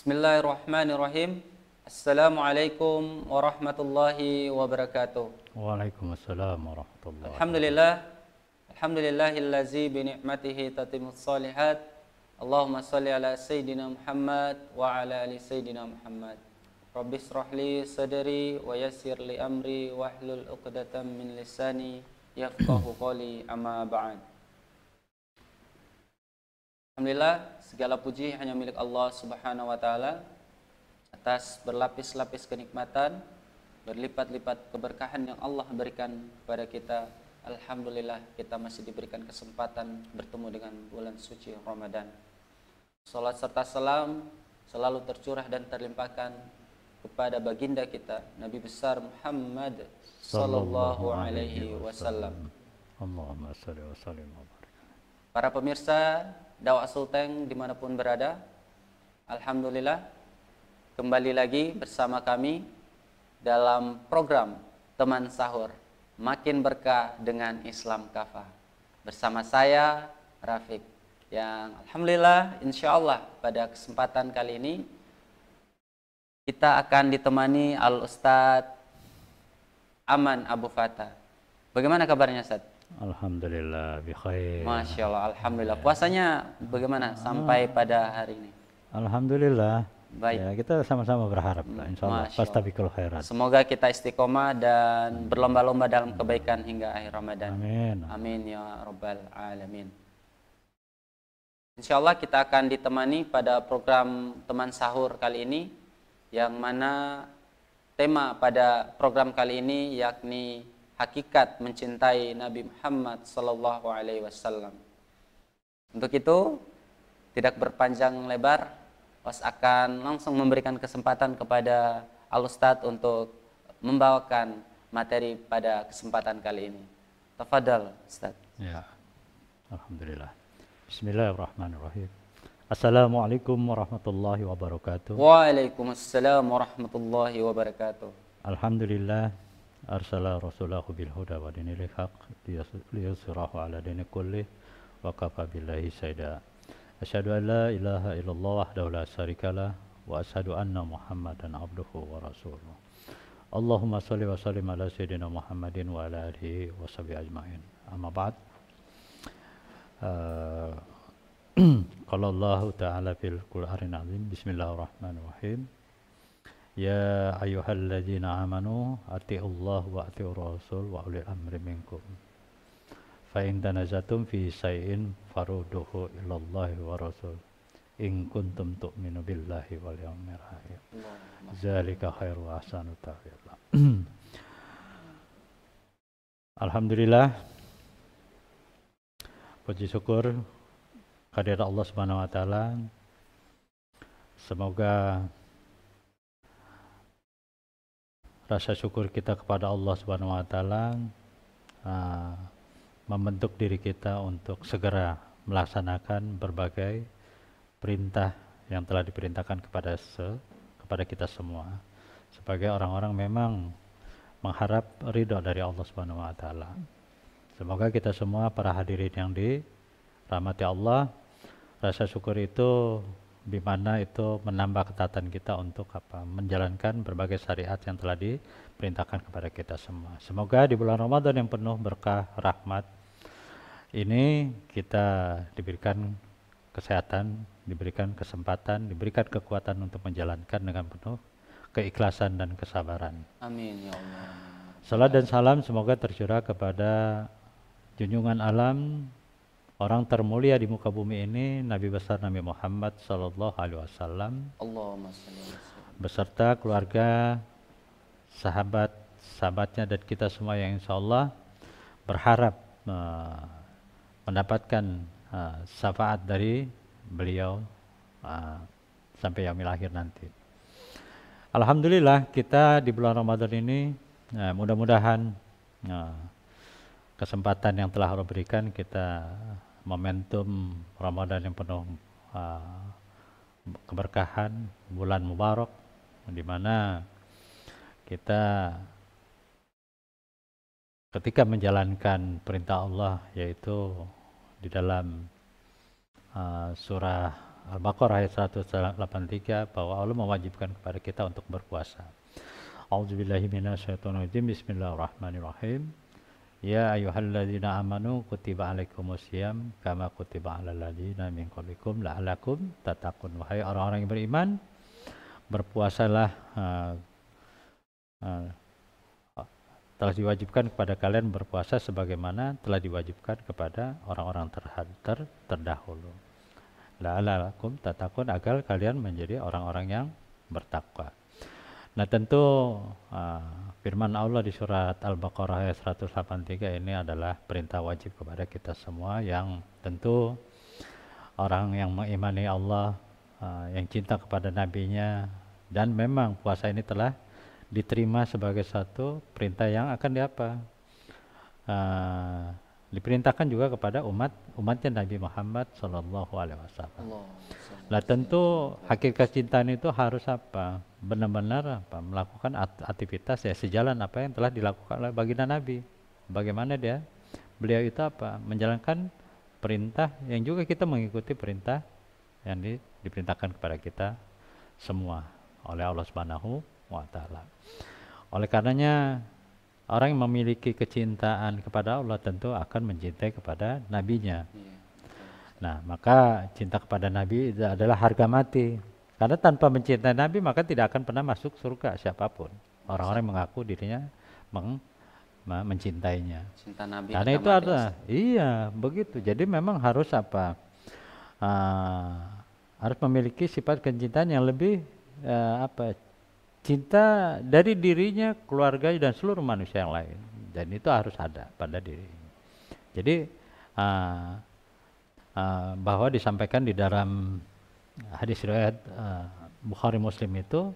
Bismillahirrahmanirrahim. Assalamualaikum warahmatullahi wabarakatuh. Waalaikumsalam warahmatullahi wabarakatuh. Alhamdulillah. Alhamdulillahillazi bi ni'matihi tatimmus shalihat. Allahumma shalli ala sayyidina Muhammad wa ala ali sayyidina Muhammad. Rabbi shrah li sadri wa yassir li amri wahlul 'uqdatam min lisani yafqahu qawli, amma ba'd. Alhamdulillah, segala puji hanya milik Allah Subhanahu wa taala atas berlapis-lapis kenikmatan, berlipat-lipat keberkahan yang Allah berikan kepada kita. Alhamdulillah, kita masih diberikan kesempatan bertemu dengan bulan suci Ramadan. Salat serta salam selalu tercurah dan terlimpahkan kepada baginda kita Nabi besar Muhammad sallallahu alaihi wasallam. Allahumma shalli wa sallim wa barik. Para pemirsa Dakwah Sulteng dimanapun berada, alhamdulillah kembali lagi bersama kami dalam program Teman Sahur, makin berkah dengan Islam Kafah. Bersama saya Rafiq, yang alhamdulillah insya Allah pada kesempatan kali ini kita akan ditemani Al-Ustadz Aman Abu Fatah. Bagaimana kabarnya, Ustadz? Alhamdulillah bi khair. Masya Allah, alhamdulillah. Puasanya bagaimana sampai pada hari ini? Alhamdulillah. Baik. Ya, kita sama-sama berharap lah insyaallah fastabiqul khairat. Semoga kita istiqomah dan berlomba-lomba dalam kebaikan hingga akhir Ramadan. Amin. Amin ya rabbal alamin. Insyaallah kita akan ditemani pada program Teman Sahur kali ini, yang mana tema pada program kali ini yakni hakikat mencintai Nabi Muhammad sallallahu alaihi wasallam. Untuk itu, tidak berpanjang lebar, Os akan langsung memberikan kesempatan kepada Al-Ustadz untuk membawakan materi pada kesempatan kali ini. Tafadhal, Ustadz. Ya. Alhamdulillah. Bismillahirrahmanirrahim. Assalamualaikum warahmatullahi wabarakatuh. Waalaikumsalam warahmatullahi wabarakatuh. Alhamdulillah. Arsala rasulahu bil huda wa dinil haq liyusrahu ala dini kulli wa kafa billahi sayyida. Asyhadu an la ilaha illallah wahdahu la syarikalah wa asyhadu anna Muhammadan abduhu wa rasuluh. Allahumma shalli wa sallim ala sayyidina Muhammadin wa ala alihi wa sahbihi ajmain. Amma ba'd. Qala Allah ta'ala fil Qur'anil azim. Bismillahirrahmanirrahim. Ya ayyuhalladzina amanu atiiullah wa atiiur rasul wa ulil amri minkum. Fa in tanazatum fi syai'in farudduhu ilallahi wa rasul. In kuntum tu'minu billahi wal yawmil akhir. Zalika khairu wa ahsanu ta'wila. Alhamdulillah. Puji syukur kehadirat Allah Subhanahu wa taala. Semoga rasa syukur kita kepada Allah Subhanahu wa taala membentuk diri kita untuk segera melaksanakan berbagai perintah yang telah diperintahkan kepada kita semua. Sebagai orang-orang memang mengharap ridha dari Allah Subhanahu wa taala. Semoga kita semua para hadirin yang dirahmati Allah, rasa syukur itu di mana itu menambah ketaatan kita untuk menjalankan berbagai syariat yang telah diperintahkan kepada kita semua. Semoga di bulan Ramadan yang penuh berkah rahmat ini kita diberikan kesehatan, diberikan kesempatan, diberikan kekuatan untuk menjalankan dengan penuh keikhlasan dan kesabaran. Amin ya Allah. Salat dan salam semoga tercurah kepada junjungan alam, orang termulia di muka bumi ini, Nabi besar Nabi Muhammad sallallahu alaihi wasallam, Allahumma shalli wa sallim, beserta keluarga, sahabat-sahabatnya dan kita semua yang insyaallah berharap mendapatkan syafaat dari beliau sampai yaumil akhir nanti. Alhamdulillah kita di bulan Ramadan ini mudah-mudahan kesempatan yang telah Allah berikan kita momentum Ramadan yang penuh keberkahan, bulan mubarak di mana kita ketika menjalankan perintah Allah, yaitu di dalam surah Al-Baqarah ayat 183 bahwa Allah mewajibkan kepada kita untuk berpuasa. A'udzubillahi minasyaitonirrajim. Bismillahirrahmanirrahim. Ya ayyuhalladzina amanu kutiba alaikumusiyam kama kutiba alal ladzina min qablikum la'allakum tattaqun. Wahai orang-orang yang beriman, berpuasalah, telah diwajibkan kepada kalian berpuasa sebagaimana telah diwajibkan kepada orang-orang terdahulu. La'allakum tattaqun, agar kalian menjadi orang-orang yang bertakwa. Nah tentu firman Allah di surat Al-Baqarah ayat 183 ini adalah perintah wajib kepada kita semua, yang tentu orang yang mengimani Allah, yang cinta kepada nabinya, dan memang puasa ini telah diterima sebagai satu perintah yang akan diperintahkan juga kepada umatnya Nabi Muhammad Sallallahu Alaihi Wasallam. Nah tentu hakikat cinta itu harus benar-benar melakukan aktivitas ya sejalan apa yang telah dilakukan oleh baginda Nabi. Bagaimana beliau itu menjalankan perintah yang juga kita mengikuti perintah yang diperintahkan kepada kita semua oleh Allah Subhanahu wa Ta'ala. Oleh karenanya orang yang memiliki kecintaan kepada Allah tentu akan mencintai kepada nabinya. Nah, maka cinta kepada nabi itu adalah harga mati. Karena tanpa mencintai nabi maka tidak akan pernah masuk surga siapapun. Orang-orang yang mengaku dirinya mencintainya. Cinta nabi. Karena itu ada. Iya, begitu. Jadi memang harus harus memiliki sifat kecintaan yang lebih cinta dari dirinya, keluarga dan seluruh manusia yang lain, dan itu harus ada pada diri. Jadi bahwa disampaikan di dalam hadis riwayat Bukhari Muslim itu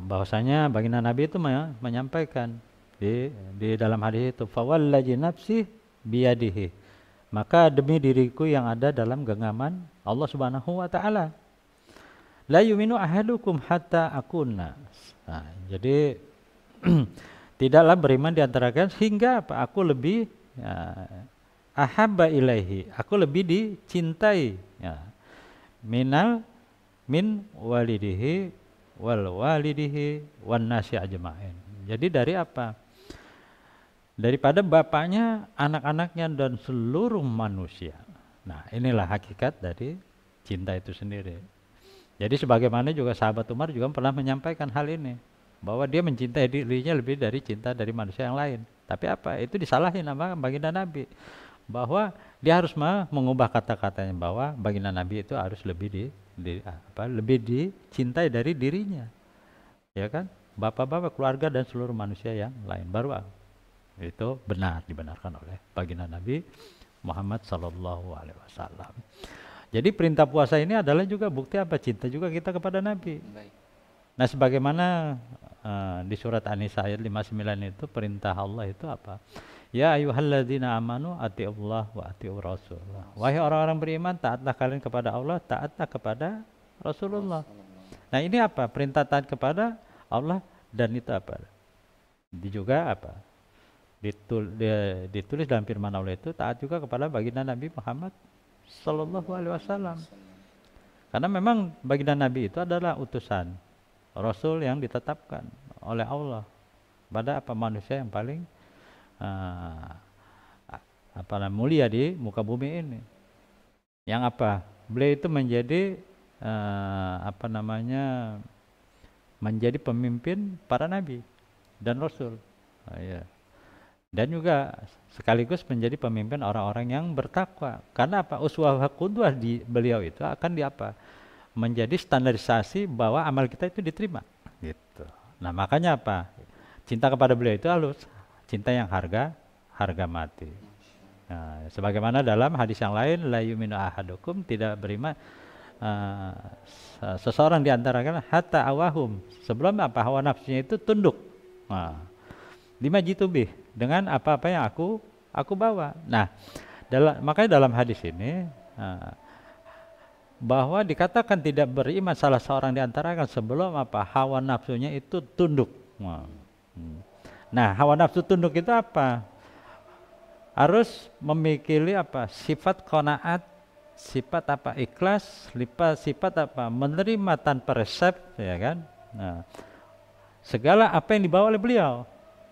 bahwasanya baginda Nabi itu menyampaikan di dalam hadis itu, fawallazi nafsi biyadihi, maka demi diriku yang ada dalam genggaman Allah Subhanahu wa Ta'ala, la yuminu ahadukum hatta akuna. Nah, jadi tidaklah beriman di antara kalian hingga aku lebih ahabba ilaihi, aku lebih dicintai min walidihi wal walidihi wan nasi ajma'in. Jadi dari daripada bapaknya, anak-anaknya dan seluruh manusia. Nah, inilah hakikat dari cinta itu sendiri. Jadi sebagaimana juga sahabat Umar juga pernah menyampaikan hal ini, bahwa dia mencintai dirinya lebih dari cinta dari manusia yang lain. Tapi itu disalahin sama baginda Nabi, bahwa dia harus mengubah kata-katanya bahwa baginda Nabi itu harus lebih lebih dicintai dari dirinya, ya kan? Bapak-bapak, keluarga dan seluruh manusia yang lain, baru itu dibenarkan oleh baginda Nabi Muhammad Sallallahu Alaihi Wasallam. Jadi perintah puasa ini adalah juga bukti cinta juga kita kepada Nabi. Baik. Nah sebagaimana di surat An-Nisa ayat 59 itu perintah Allah itu Ya ayyuhalladzina amanu atiullah wa atiur rasulullah. Wahai orang-orang beriman, taatlah kalian kepada Allah, taatlah kepada Rasulullah. Nah ini perintah taat kepada Allah, dan itu Ini juga ditulis dalam firman Allah itu taat juga kepada baginda Nabi Muhammad Sallallahu Alaihi Wasallam. Karena memang baginda Nabi itu adalah utusan Rasul yang ditetapkan oleh Allah pada manusia yang paling mulia di muka bumi ini. Yang beliau itu menjadi menjadi pemimpin para nabi dan rasul. Dan juga sekaligus menjadi pemimpin orang-orang yang bertakwa. Karena uswah qudwah di beliau itu akan menjadi standarisasi bahwa amal kita itu diterima gitu. Nah, makanya cinta kepada beliau itu harus cinta yang harga mati. Nah, sebagaimana dalam hadis yang lain, la yuminu ahadukum, tidak beriman seseorang di antara kalian hatta awahum, sebelum hawa nafsunya itu tunduk. Lima jitubih, dengan apa-apa yang aku bawa. Nah, makanya dalam hadis ini bahwa dikatakan tidak beriman salah seorang di antara kalian sebelum hawa nafsunya itu tunduk. Nah, hawa nafsu tunduk itu harus memiliki sifat qanaat sifat apa? Ikhlas, sifat apa? Menerima tanpa resep, ya kan? Nah, segala apa yang dibawa oleh beliau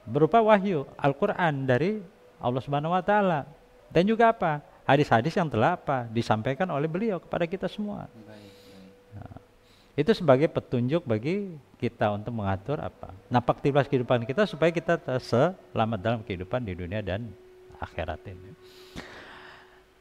berupa wahyu Al-Qur'an dari Allah Subhanahu wa taala. Dan juga apa? Hadis-hadis yang telah apa? Disampaikan oleh beliau kepada kita semua. Nah, itu sebagai petunjuk bagi kita untuk mengatur apa? Napak tilas kehidupan kita supaya kita selamat dalam kehidupan di dunia dan akhirat ini.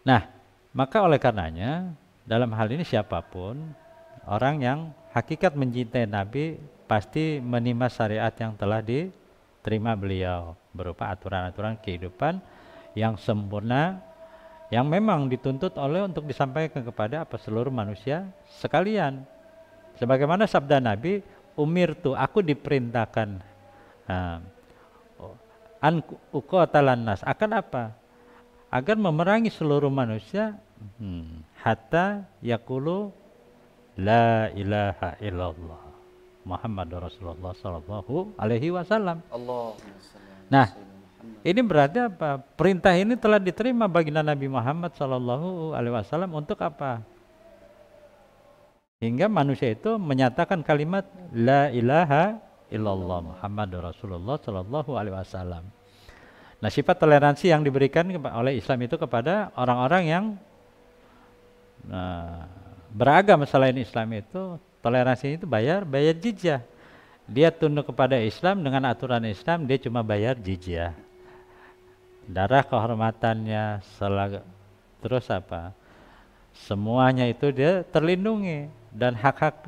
Nah, maka oleh karenanya dalam hal ini siapapun orang yang hakikat mencintai Nabi pasti menimba syariat yang telah diterima beliau berupa aturan-aturan kehidupan yang sempurna yang memang dituntut oleh untuk disampaikan kepada apa seluruh manusia sekalian. Sebagaimana sabda Nabi, umirtu, aku diperintahkan an uqatalan nas, akan apa? Agar memerangi seluruh manusia hatta yaqulu la ilaha illallah Muhammadur Rasulullah sallallahu alaihi wasallam. Nah, ini berarti apa? Perintah ini telah diterima baginda Nabi Muhammad sallallahu alaihi wasallam untuk apa? Hingga manusia itu menyatakan kalimat la ilaha illallah Muhammadur Rasulullah sallallahu alaihi wasallam. Nah, sifat toleransi yang diberikan oleh Islam itu kepada orang-orang yang beragama selain Islam itu, toleransi itu bayar jizyah. Dia tunduk kepada Islam dengan aturan Islam, dia cuma bayar jizyah. Darah kehormatannya, terus apa? Semuanya itu dia terlindungi, dan hak-hak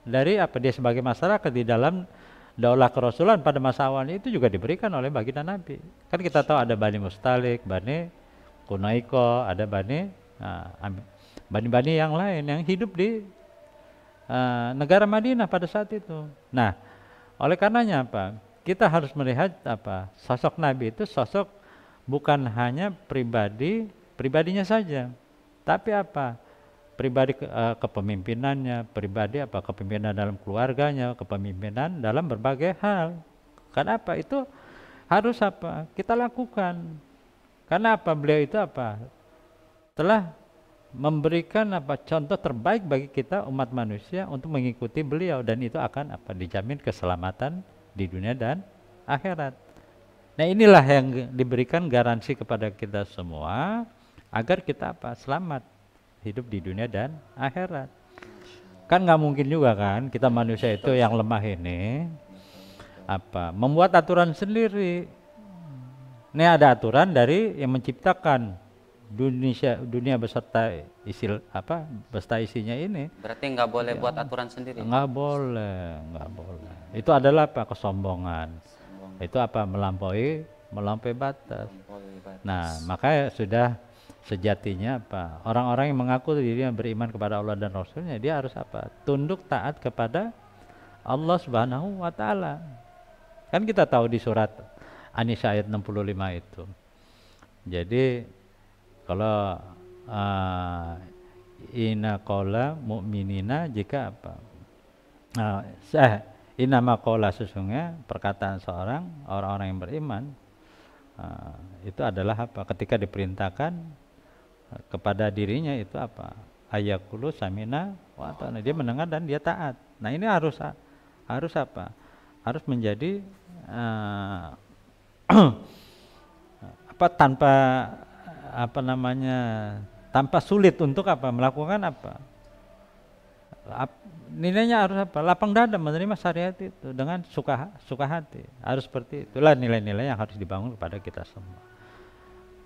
dari apa dia sebagai masyarakat di dalam daulah kerasulan pada masa awal itu juga diberikan oleh baginda Nabi. Kan kita tahu ada Bani Mustalik, Bani Kunaiko, ada Bani yang lain yang hidup di negara Madinah pada saat itu. Nah, oleh karenanya apa? Kita harus melihat apa? Sosok Nabi itu sosok bukan hanya pribadinya saja, tapi apa? Pribadi kepemimpinannya, pribadi apa? Kepemimpinan dalam keluarganya, kepemimpinan dalam berbagai hal. Karena apa? Itu harus apa? Kita lakukan. Karena apa? Beliau itu apa? Telah memberikan apa contoh terbaik bagi kita umat manusia untuk mengikuti beliau, dan itu akan apa dijamin keselamatan di dunia dan akhirat. Nah, inilah yang diberikan garansi kepada kita semua agar kita apa selamat hidup di dunia dan akhirat. Kan nggak mungkin juga kan kita manusia itu yang lemah ini apa membuat aturan sendiri. Ini ada aturan dari yang menciptakan dunia beserta beserta isinya ini. Berarti nggak boleh buat aturan sendiri. Nggak boleh. Itu adalah apa? Kesombongan. Itu apa? Melampaui batas. Nah, makanya sudah sejatinya apa? Orang-orang yang mengaku dirinya beriman kepada Allah dan Rasulnya, dia harus apa? Tunduk taat kepada Allah Subhanahu wa taala. Kan kita tahu di surat An-Nisa ayat 65 itu. Jadi kalau inna qawla mu'minina, jika apa? Inama qawla, sesungguhnya perkataan seorang orang-orang yang beriman itu adalah apa? Ketika diperintahkan kepada dirinya itu apa? Ayakulu samina wa ata'na, dia mendengar dan dia taat. Nah, ini harus apa? Harus menjadi apa tanpa sulit untuk apa melakukan apa nilainya harus apa lapang dada menerima syariat itu dengan suka hati. Harus seperti itulah nilai-nilai yang harus dibangun kepada kita semua.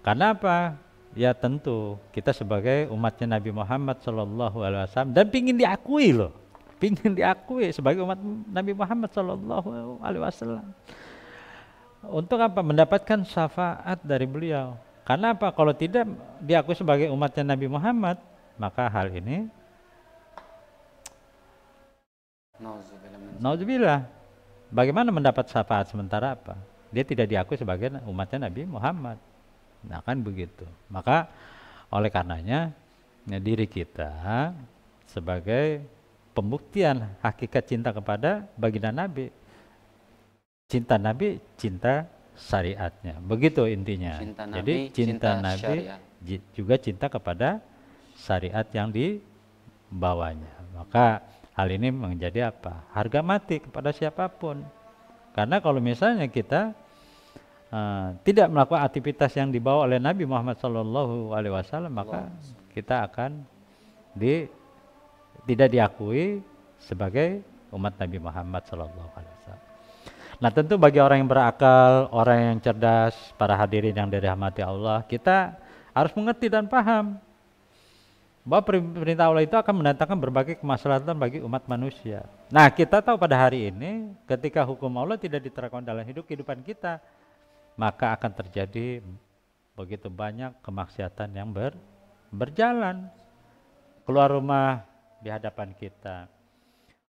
Karena apa? Ya tentu kita sebagai umatnya Nabi Muhammad SAW dan pingin diakui sebagai umat Nabi Muhammad SAW untuk apa? Mendapatkan syafaat dari beliau. Karena apa? Kalau tidak diakui sebagai umatnya Nabi Muhammad, maka hal ini nauzubillah. Bagaimana mendapat syafaat sementara apa? Dia tidak diakui sebagai umatnya Nabi Muhammad. Nah, kan begitu. Maka oleh karenanya diri kita sebagai pembuktian hakikat cinta kepada baginda Nabi. Cinta Nabi, cinta syariatnya. Begitu intinya. Cinta Nabi, jadi cinta Nabi syariat. juga cinta kepada syariat yang dibawanya. Maka hal ini menjadi apa? Harga mati kepada siapapun. Karena kalau misalnya kita tidak melakukan aktivitas yang dibawa oleh Nabi Muhammad SAW, maka kita akan tidak diakui sebagai umat Nabi Muhammad SAW. Nah, tentu bagi orang yang berakal, orang yang cerdas, para hadirin yang dirahmati Allah, kita harus mengerti dan paham bahwa perintah Allah itu akan mendatangkan berbagai kemaslahatan bagi umat manusia. Nah, kita tahu pada hari ini ketika hukum Allah tidak diterapkan dalam kehidupan kita, maka akan terjadi begitu banyak kemaksiatan yang berjalan. Keluar rumah di hadapan kita,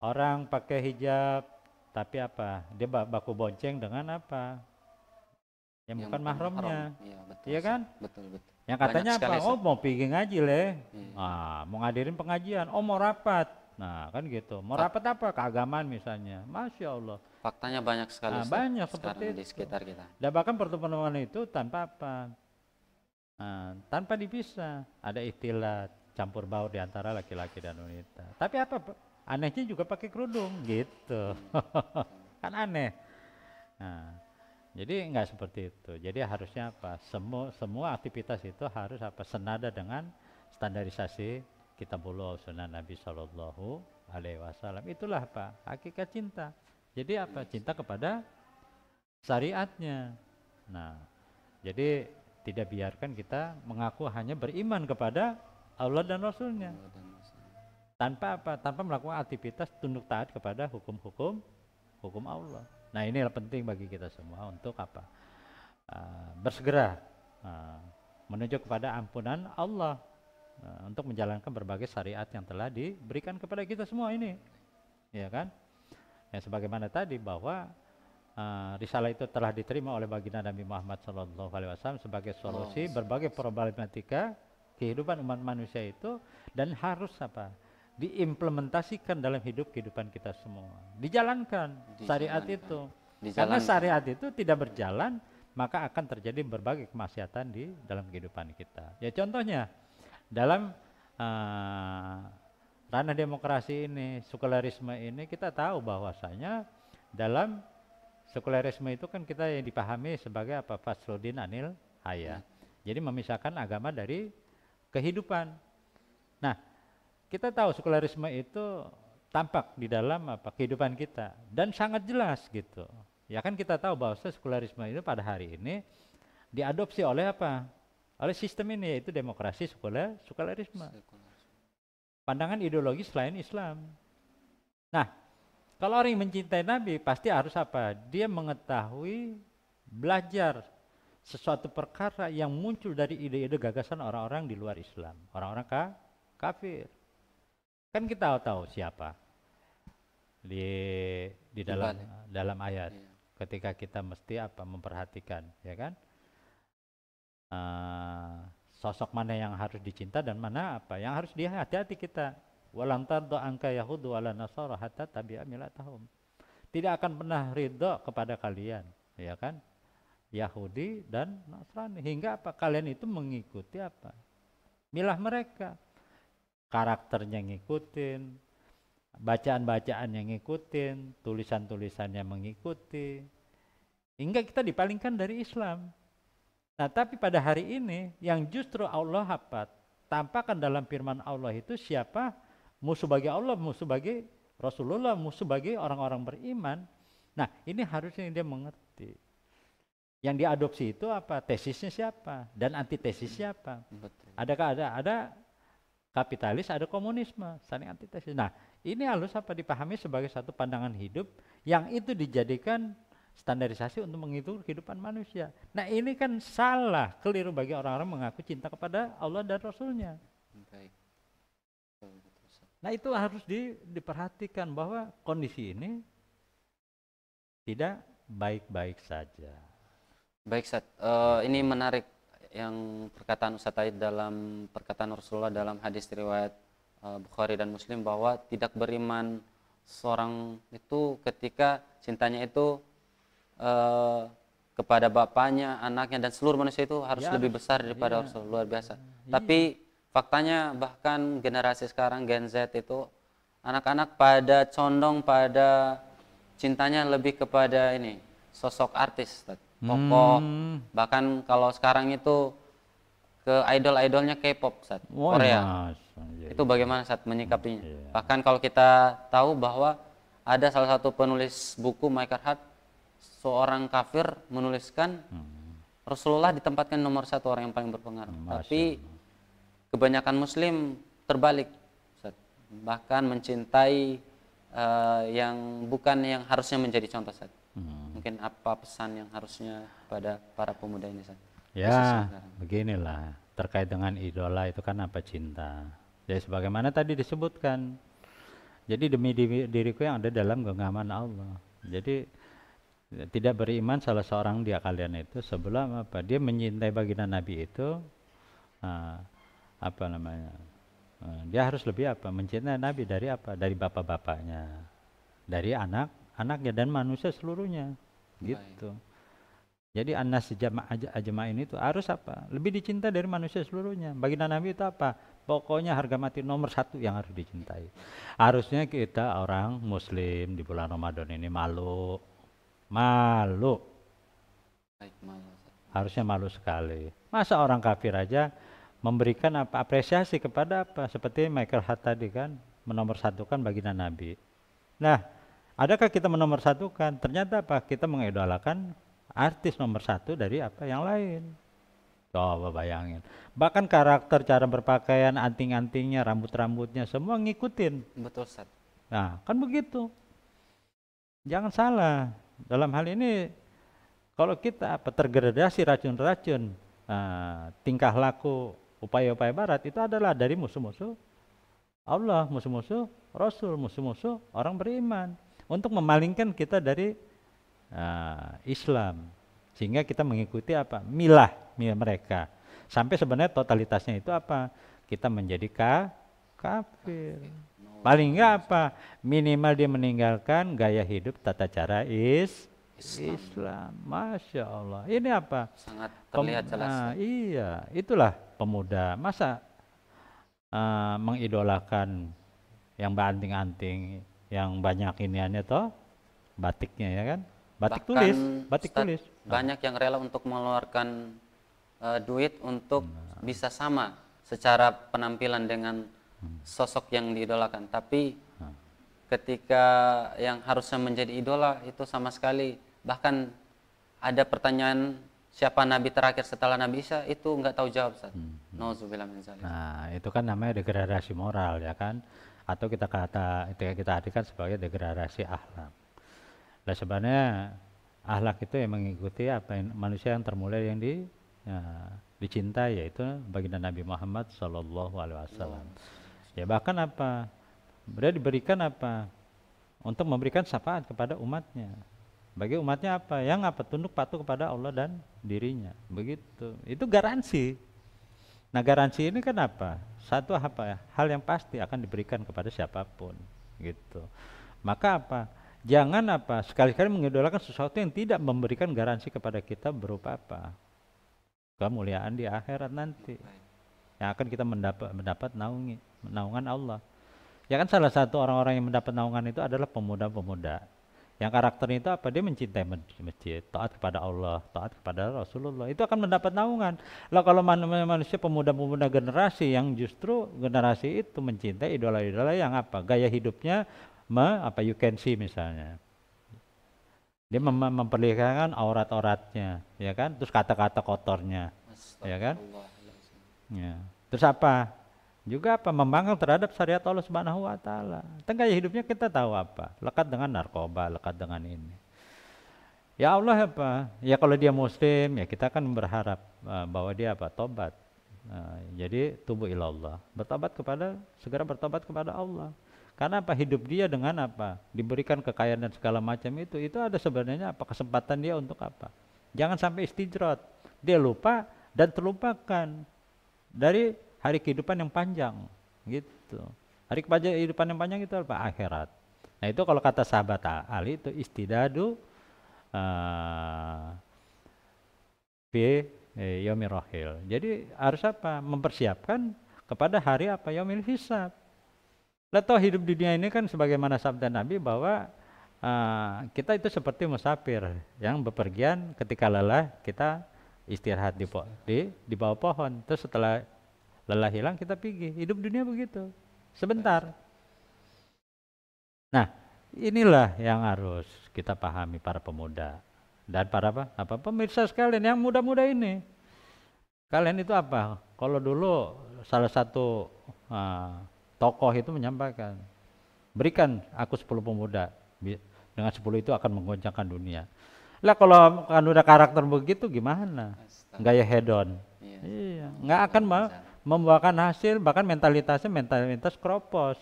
orang pakai hijab, tapi apa? Dia baku bonceng dengan apa? Yang bukan mahramnya, iya kan? Betul. Yang katanya apa? Oh, mau pergi ngaji leh, mau ngadirin pengajian, oh mau rapat, nah kan gitu. Mau rapat apa? Keagamaan misalnya, masya Allah. Faktanya banyak sekali. Banyak seperti di sekitar kita. Dan bahkan pertemuan itu tanpa apa? Tanpa dipisah, ada ikhtilat, campur baur di antara laki-laki dan wanita. Tapi apa? Anehnya juga pakai kerudung, gitu. Kan aneh. Nah, jadi nggak seperti itu. Jadi harusnya apa? Semua aktivitas itu harus apa? Senada dengan standarisasi Kitabullah Sunnah Nabi Sallallahu Alaihi Wasallam. Itulah apa? Hakikat cinta. Jadi apa? Cinta kepada syariatnya. Nah, jadi tidak biarkan kita mengaku hanya beriman kepada Allah dan Rasulnya. Tanpa apa? Tanpa melakukan aktivitas tunduk taat kepada hukum Allah. Nah, inilah penting bagi kita semua untuk apa? Bersegera menuju kepada ampunan Allah untuk menjalankan berbagai syariat yang telah diberikan kepada kita semua ini, ya kan? Ya, sebagaimana tadi bahwa risalah itu telah diterima oleh baginda Nabi Muhammad SAW sebagai solusi berbagai problematika kehidupan umat manusia itu, dan harus apa? Diimplementasikan dalam kehidupan kita semua, dijalankan syariat itu. Karena syariat itu tidak berjalan, maka akan terjadi berbagai kemaksiatan di dalam kehidupan kita. Ya, contohnya dalam ranah demokrasi ini, sekularisme ini, kita tahu bahwasanya dalam sekularisme itu kan kita yang dipahami sebagai apa? Fasluddin anil haya. Jadi memisahkan agama dari kehidupan. Nah, kita tahu sekularisme itu tampak di dalam apa? Kehidupan kita, dan sangat jelas gitu. Ya kan, kita tahu bahwa sekularisme itu pada hari ini diadopsi oleh apa? Oleh sistem ini, yaitu demokrasi sekularisme. Pandangan ideologi selain Islam. Nah, kalau orang yang mencintai Nabi pasti harus apa? Dia mengetahui, belajar sesuatu perkara yang muncul dari ide-ide gagasan orang-orang di luar Islam, orang-orang kafir. Kan kita tahu siapa di dalam ayat. Ketika kita mesti apa? Memperhatikan, ya kan? Sosok mana yang harus dicinta dan mana apa yang harus hati-hati kita. Walan tarda anka yahudu wala nasara hatta tabi'a millatahum. Tidak akan pernah ridho kepada kalian, ya kan? Yahudi dan Nasrani, hingga apa? Kalian itu mengikuti apa? Milah mereka. Karakternya ngikutin, bacaan-bacaan yang ngikutin, tulisan-tulisannya mengikuti, hingga kita dipalingkan dari Islam. Nah, tapi pada hari ini yang justru Allah apa? Tampakkan dalam firman Allah itu siapa musuh bagi Allah, musuh bagi Rasulullah, musuh bagi orang-orang beriman. Nah, ini harusnya dia mengerti. Yang diadopsi itu apa? Tesisnya siapa dan antitesis siapa? Ada kapitalis, ada komunisme, saling antitesis. Nah, ini harus apa? Dipahami sebagai satu pandangan hidup yang itu dijadikan standarisasi untuk menghitung kehidupan manusia. Nah, ini kan salah, keliru bagi orang-orang mengaku cinta kepada Allah dan Rasulnya. Baik. Nah, itu harus diperhatikan bahwa kondisi ini tidak baik-baik saja. Baik, Ustaz. Ini menarik yang perkataan Ustaz Taid dalam perkataan Rasulullah dalam hadis riwayat Bukhari dan Muslim, bahwa tidak beriman seorang itu ketika cintanya itu kepada bapaknya, anaknya, dan seluruh manusia itu harus lebih besar daripada Rasul, luar biasa. Tapi faktanya bahkan generasi sekarang Gen Z itu anak-anak pada condong pada cintanya lebih kepada ini sosok artis, Ustaz. Tokoh. Bahkan kalau sekarang itu ke idol-idolnya K-pop, Ustaz. Wah, Korea. Mas. Ya, Itu bagaimana Ustaz menyikapinya? iya. Bahkan kalau kita tahu bahwa ada salah satu penulis buku Michael Hart, seorang kafir menuliskan Rasulullah ditempatkan nomor satu orang yang paling berpengaruh. Tapi kebanyakan Muslim terbalik, Ustaz. Bahkan mencintai yang bukan yang harusnya menjadi contoh, Ustaz. Mungkin apa pesan yang harusnya pada para pemuda ini, Ustaz? Ya, beginilah. Terkait dengan idola itu kan apa cinta. Jadi sebagaimana tadi disebutkan. Jadi demi diriku yang ada dalam genggaman Allah. Jadi tidak beriman salah seorang di kalian itu sebelum apa? Dia mencintai baginda Nabi itu apa namanya? Dia harus lebih apa? Mencintai Nabi dari apa? Dari bapak-bapaknya, dari anak-anaknya dan manusia seluruhnya. Gitu. Jadi anas ajma'in itu harus apa? Lebih dicintai dari manusia seluruhnya. Baginda Nabi itu apa? Pokoknya harga mati nomor satu yang harus dicintai. Harusnya kita orang Muslim di bulan Ramadan ini malu. Harusnya malu sekali. Masa orang kafir aja memberikan apa? Apresiasi kepada apa? Seperti Michael Hart tadi kan menomorsatukan baginda Nabi. Nah, adakah kita menomorsatukan? Ternyata apa? Kita mengidolakan artis nomor satu dari apa yang lain. Coba bayangin. Bahkan karakter, cara berpakaian, anting-antingnya, rambut-rambutnya semua ngikutin. Betul, Ustaz. Nah, kan begitu. Jangan salah. Dalam hal ini kalau kita apa tergradasi racun-racun, tingkah laku, upaya-upaya barat itu adalah dari musuh-musuh Allah, musuh-musuh Rasul, musuh-musuh orang beriman untuk memalingkan kita dari Islam, sehingga kita mengikuti apa milah mereka sampai sebenarnya totalitasnya itu apa kita menjadi kafir. Paling enggak apa minimal dia meninggalkan gaya hidup tata cara Islam. Masya Allah, ini apa sangat terlihat jelas. Iya, itulah pemuda masa mengidolakan yang banting-anting yang banyak iniannya toh batiknya ya kan. Batik tulis. Banyak yang rela untuk mengeluarkan duit untuk bisa sama secara penampilan dengan sosok yang diidolakan. Tapi ketika yang harusnya menjadi idola itu sama sekali, bahkan ada pertanyaan siapa nabi terakhir setelah Nabi Isa itu nggak tahu jawab, Ustaz. Nauzubillah min dzalik. Nah, itu kan namanya degradasi moral ya kan, atau kita artikan sebagai degradasi akhlak. Nah sebenarnya akhlak itu yang mengikuti apa yang manusia yang termulia yang dicintai yaitu baginda Nabi Muhammad SAW. Ya bahkan apa beliau diberikan apa untuk memberikan syafaat kepada umatnya. Bagi umatnya apa yang apa tunduk patuh kepada Allah dan dirinya. Begitu. Itu garansi. Nah garansi ini kan apa? Satu apa ya? Hal yang pasti akan diberikan kepada siapapun. Gitu. Maka apa? Jangan apa sekali-kali mengidolakan sesuatu yang tidak memberikan garansi kepada kita berupa apa kemuliaan di akhirat nanti yang akan kita mendapat naungan Allah. Ya kan salah satu orang-orang yang mendapat naungan itu adalah pemuda-pemuda yang karakternya itu apa dia mencintai masjid, taat kepada Allah, taat kepada Rasulullah, itu akan mendapat naungan. Lah kalau manusia pemuda-pemuda generasi yang justru generasi itu mencintai idola-idola yang apa gaya hidupnya you can see misalnya. Dia memperlihatkan aurat-auratnya, ya kan? Terus kata-kata kotornya, ya kan? Ya. Terus apa? Juga apa? Membangkang terhadap syariat Allah Subhanahu wa taala. Gaya hidupnya kita tahu apa? Lekat dengan narkoba, lekat dengan ini. Ya Allah apa? Ya kalau dia muslim, ya kita kan berharap bahwa dia apa? Tobat. Jadi tubuh ilallah. Segera bertobat kepada Allah. Karena apa hidup dia dengan apa diberikan kekayaan dan segala macam itu ada sebenarnya apa kesempatan dia untuk apa jangan sampai istijrat dia lupa dan terlupakan dari hari kehidupan yang panjang gitu. Hari kehidupan yang panjang itu apa akhirat. Nah itu kalau kata sahabat Ali itu istidadu fi yaumir rahil. Jadi harus apa mempersiapkan kepada hari apa? Yaumil hisab. Lah toh hidup di dunia ini kan sebagaimana sabda Nabi bahwa kita itu seperti musafir yang bepergian, ketika lelah kita istirahat di bawah pohon. Terus setelah lelah hilang kita pergi. Hidup dunia begitu, sebentar. Nah, inilah yang harus kita pahami para pemuda dan para pemirsa sekalian yang muda-muda ini. Kalian itu apa? Kalau dulu salah satu tokoh itu menyampaikan, berikan aku 10 pemuda, dengan 10 itu akan menggoncangkan dunia. Lah kalau kan udah karakter begitu gimana? Gaya hedon. Iya, nggak akan membuahkan hasil, bahkan mentalitas keropos.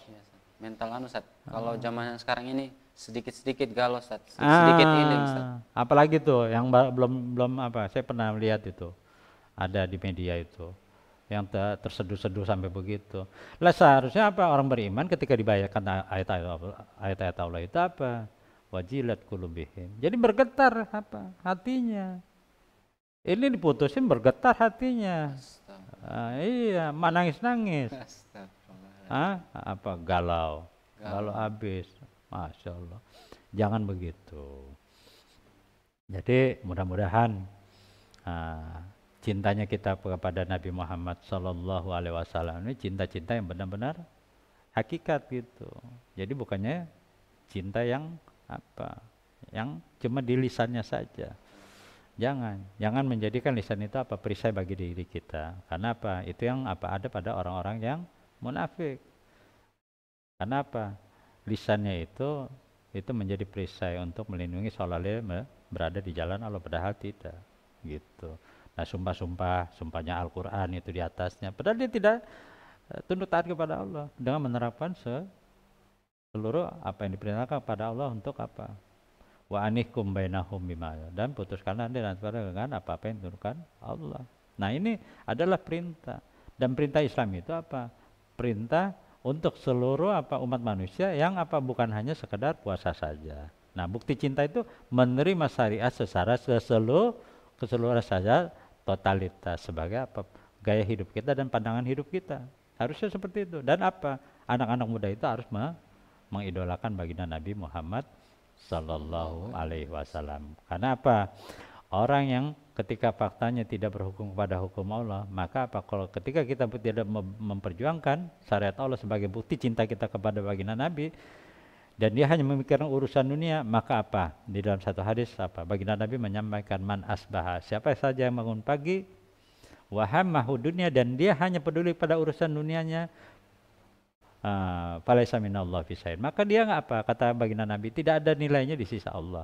Mental Ustaz. Kalau zaman sekarang ini sedikit-sedikit galau Ustaz. Sedikit ini Ustaz. Apalagi tuh yang belum saya pernah lihat itu. Ada di media itu. Yang terseduh-seduh sampai begitu. Lah seharusnya apa? Orang beriman ketika dibacakan ayat-ayat Allah itu apa? Wajilat qulubihim. Jadi bergetar hatinya. Ini diputusin bergetar hatinya. Iya, nangis-nangis. Galau habis. Masya Allah. Jangan begitu. Jadi mudah-mudahan cintanya kita kepada Nabi Muhammad Sallallahu Alaihi Wasallam ini cinta-cinta yang benar-benar hakikat gitu. Jadi bukannya cinta yang cuma di lisannya saja. Jangan menjadikan lisan itu perisai bagi diri kita. Karena itu yang ada pada orang-orang yang munafik. Karena lisannya itu menjadi perisai untuk melindungi seolah berada di jalan Allah, padahal tidak gitu. Nah, sumpahnya Al-Qur'an itu di atasnya, padahal dia tidak tunduk taat kepada Allah dengan menerapkan seluruh apa yang diperintahkan kepada Allah untuk wa anihkum bainahum bima, dan putuskanlah dia dengan apa yang diturunkan Allah. Nah, ini adalah perintah, dan perintah Islam itu perintah untuk seluruh umat manusia yang bukan hanya sekedar puasa saja. Nah, bukti cinta itu menerima syariat secara keseluruhan saja, totalitas sebagai gaya hidup kita dan pandangan hidup kita. Harusnya seperti itu. Dan anak-anak muda itu harus mengidolakan baginda Nabi Muhammad Sallallahu Alaihi Wasallam. Karena orang yang ketika faktanya tidak berhukum kepada hukum Allah, maka kalau ketika kita tidak memperjuangkan syariat Allah sebagai bukti cinta kita kepada baginda Nabi, dan dia hanya memikirkan urusan dunia, maka di dalam satu hadis baginda Nabi menyampaikan, man asbaha, siapa saja yang bangun pagi wa hammahu dunya, dan dia hanya peduli pada urusan dunianya, falaisa minallah fi syai'in, maka dia kata baginda Nabi, tidak ada nilainya di sisi Allah.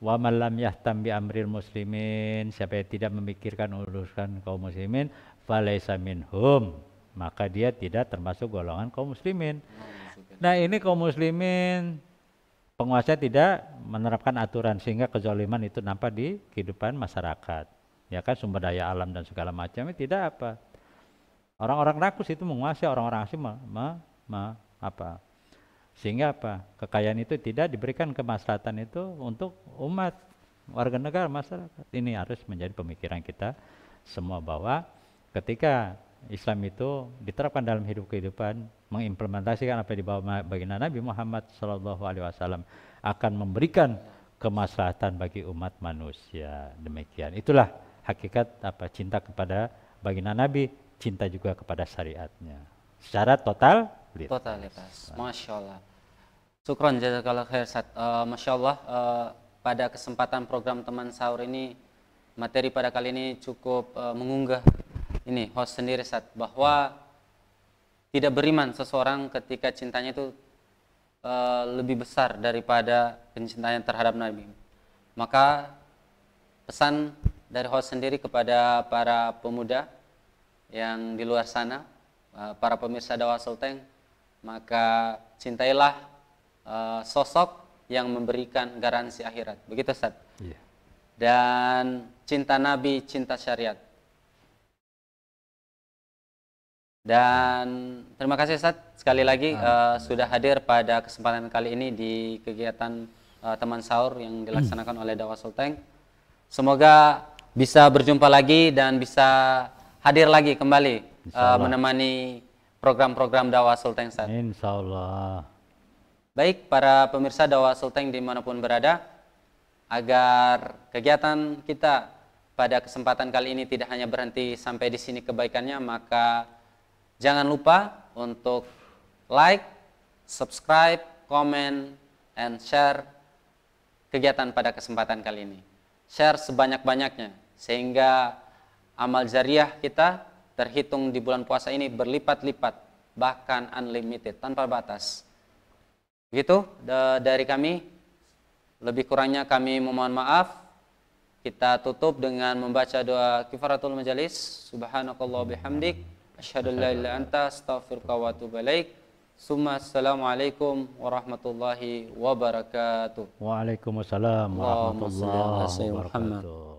Wa man lam yahtam bi amril muslimin, siapa yang tidak memikirkan urusan kaum muslimin, falaisa minhum, maka dia tidak termasuk golongan kaum muslimin. Nah, ini kaum muslimin, penguasa tidak menerapkan aturan sehingga kezaliman itu nampak di kehidupan masyarakat. Ya kan, sumber daya alam dan segala macamnya tidak orang-orang rakus itu menguasai, orang-orang asing sehingga kekayaan itu tidak diberikan kemaslahatan itu untuk umat, warga negara, masyarakat. Ini harus menjadi pemikiran kita semua, bahwa ketika Islam itu diterapkan dalam hidup kehidupan, mengimplementasikan apa yang dibawa baginda Nabi Muhammad Sallallahu Alaihi Wasallam, akan memberikan kemaslahatan bagi umat manusia. Demikian, itulah hakikat cinta kepada baginda Nabi, cinta juga kepada syariatnya secara totalitas. Masya Allah. Syukron jazakallah khair Ustaz. Masya Allah, pada kesempatan program teman sahur ini, materi pada kali ini cukup mengunggah ini host sendiri Ustaz, bahwa tidak beriman seseorang ketika cintanya itu lebih besar daripada kecintaannya terhadap Nabi. Maka pesan dari host sendiri kepada para pemuda yang di luar sana, para pemirsa Dakwah Sulteng, maka cintailah sosok yang memberikan garansi akhirat. Begitu Ustaz? Iya. Dan cinta Nabi, cinta syariat. Dan terima kasih Ustaz sekali lagi sudah hadir pada kesempatan kali ini di kegiatan teman sahur yang dilaksanakan oleh Dakwah Sulteng. Semoga bisa berjumpa lagi dan bisa hadir lagi kembali Insyaallah. menemani program-program dakwah Sultan Sat. Insyaallah. Baik para pemirsa dakwah Sultan dimanapun berada, agar kegiatan kita pada kesempatan kali ini tidak hanya berhenti sampai di sini kebaikannya, maka jangan lupa untuk like, subscribe, comment, and share kegiatan pada kesempatan kali ini. Share sebanyak-banyaknya sehingga amal jariah kita terhitung di bulan puasa ini berlipat-lipat, bahkan unlimited, tanpa batas. Begitu dari kami. Lebih kurangnya kami memohon maaf. Kita tutup dengan membaca doa kifaratul majalis. Subhanakallah bihamdik, asyhadu an la ilaha illa anta, astaghfiruka wa atubu ilaik. Summa assalamualaikum warahmatullahi wabarakatuh. Waalaikumsalam Allahumma shalli ala warahmatullahi sayyidina Muhammad. wabarakatuh.